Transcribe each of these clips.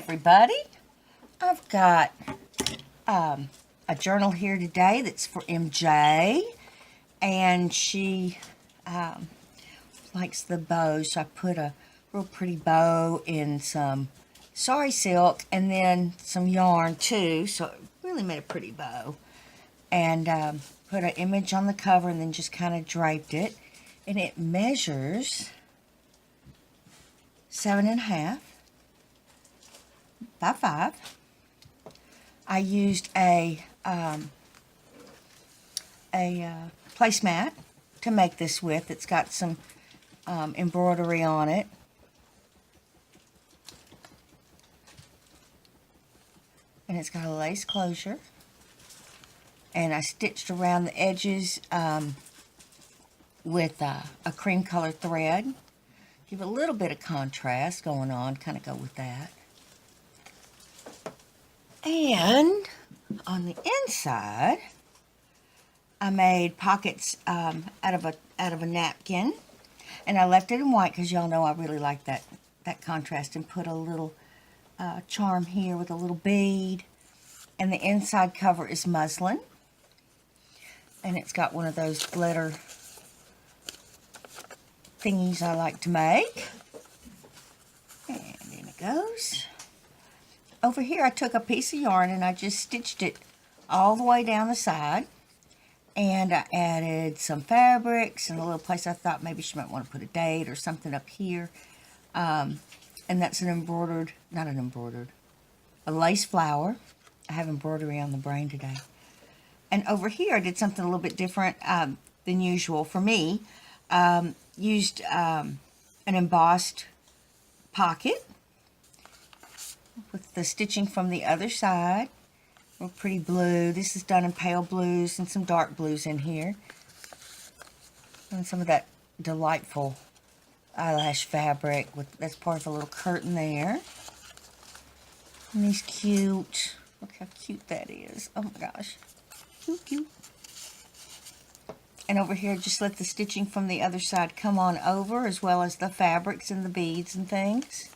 everybody. I've got a journal here today that's for MJ, and she likes the bows, so I put a real pretty bow in some sari silk and then some yarn too, so it really made a pretty bow. And put an image on the cover and then just kind of draped it, and it measures 7.5 by 5. I used a placemat to make this with. It's got some embroidery on it. And it's got a lace closure. And I stitched around the edges with a cream colored thread. Give a little bit of contrast going on, kind of go with that. And on the inside, I made pockets out of a napkin, and I left it in white because y'all know I really like that contrast, and put a little charm here with a little bead. And the inside cover is muslin, and it's got one of those glitter thingies I like to make. And in it goes. Over here I took a piece of yarn and I just stitched it all the way down the side, and I added some fabrics and a little place I thought maybe she might want to put a date or something up here. And that's an embroidered, a lace flower. I have embroidery on the brain today. And over here I did something a little bit different than usual for me. Used an embossed pocket with the stitching from the other side. Real pretty blue. This is done in pale blues and some dark blues in here. And some of that delightful eyelash fabric. That's part of a little curtain there. And these cute, look how cute that is. Oh my gosh. Cute, cute. And over here, just let the stitching from the other side come on over, as well as the fabrics and the beads and things.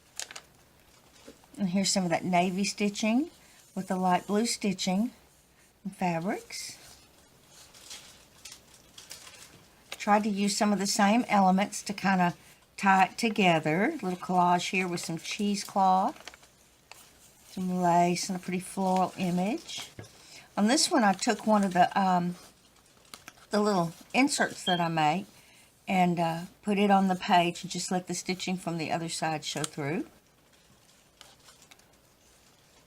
And here's some of that navy stitching with the light blue stitching and fabrics. Tried to use some of the same elements to kind of tie it together. A little collage here with some cheesecloth, some lace, and a pretty floral image. On this one, I took one of the little inserts that I make and put it on the page and just let the stitching from the other side show through.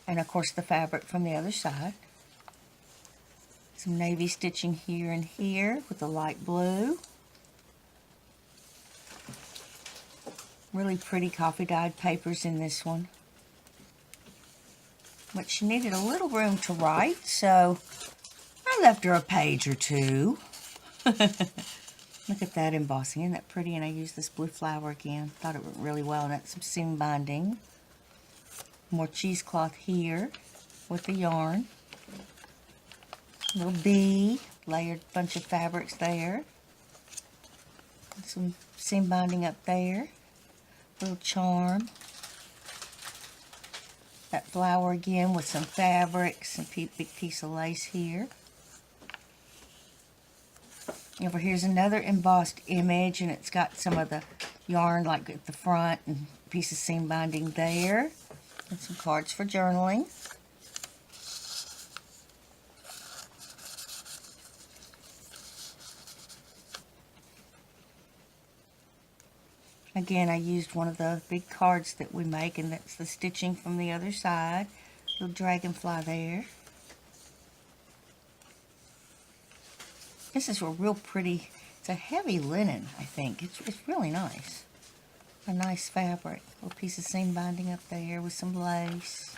And of course the fabric from the other side. Some navy stitching here and here with the light blue. Really pretty coffee dyed papers in this one. But she needed a little room to write, so I left her a page or two. Look at that embossing, isn't that pretty? And I used this blue flower again. Thought it went really well, and that's some seam binding. More cheesecloth here with the yarn. Little bee, layered bunch of fabrics there. Some seam binding up there. Little charm. That flower again with some fabrics and big piece of lace here. Over here's another embossed image, and it's got some of the yarn like at the front and a piece of seam binding there. And some cards for journaling. Again, I used one of the big cards that we make, and that's the stitching from the other side. Little dragonfly there. This is a real pretty, it's a heavy linen, I think. It's really nice. A nice fabric. A little piece of seam binding up there with some lace.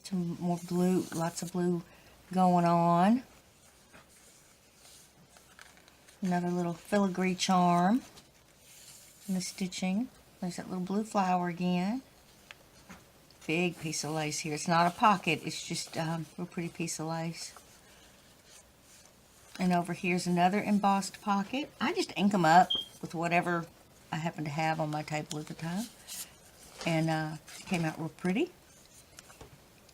Some more blue, lots of blue going on. Another little filigree charm in the stitching. There's that little blue flower again. Big piece of lace here. It's not a pocket, it's just a real pretty piece of lace. And over here's another embossed pocket. I just ink them up with whatever I happened to have on my table at the time. And it came out real pretty.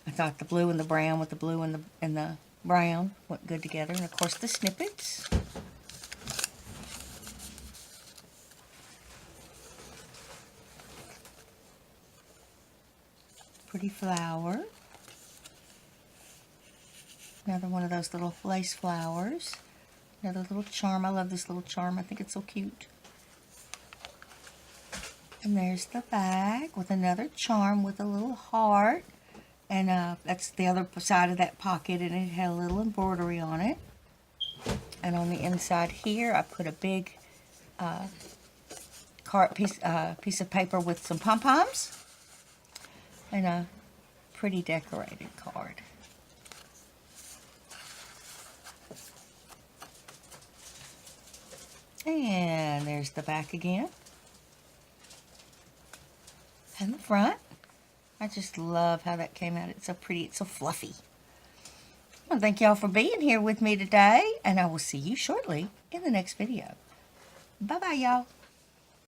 I thought the blue and the brown with the blue and the brown went good together. And of course the snippets. Pretty flower. Another one of those little lace flowers. Another little charm. I love this little charm. I think it's so cute. And there's the bag with another charm with a little heart. And that's the other side of that pocket, and it had a little embroidery on it. And on the inside here, I put a big piece of paper with some pom-poms. And a pretty decorated card. And there's the back again. And the front. I just love how that came out. It's so pretty. It's so fluffy. Well, thank y'all for being here with me today. And I will see you shortly in the next video. Bye-bye, y'all.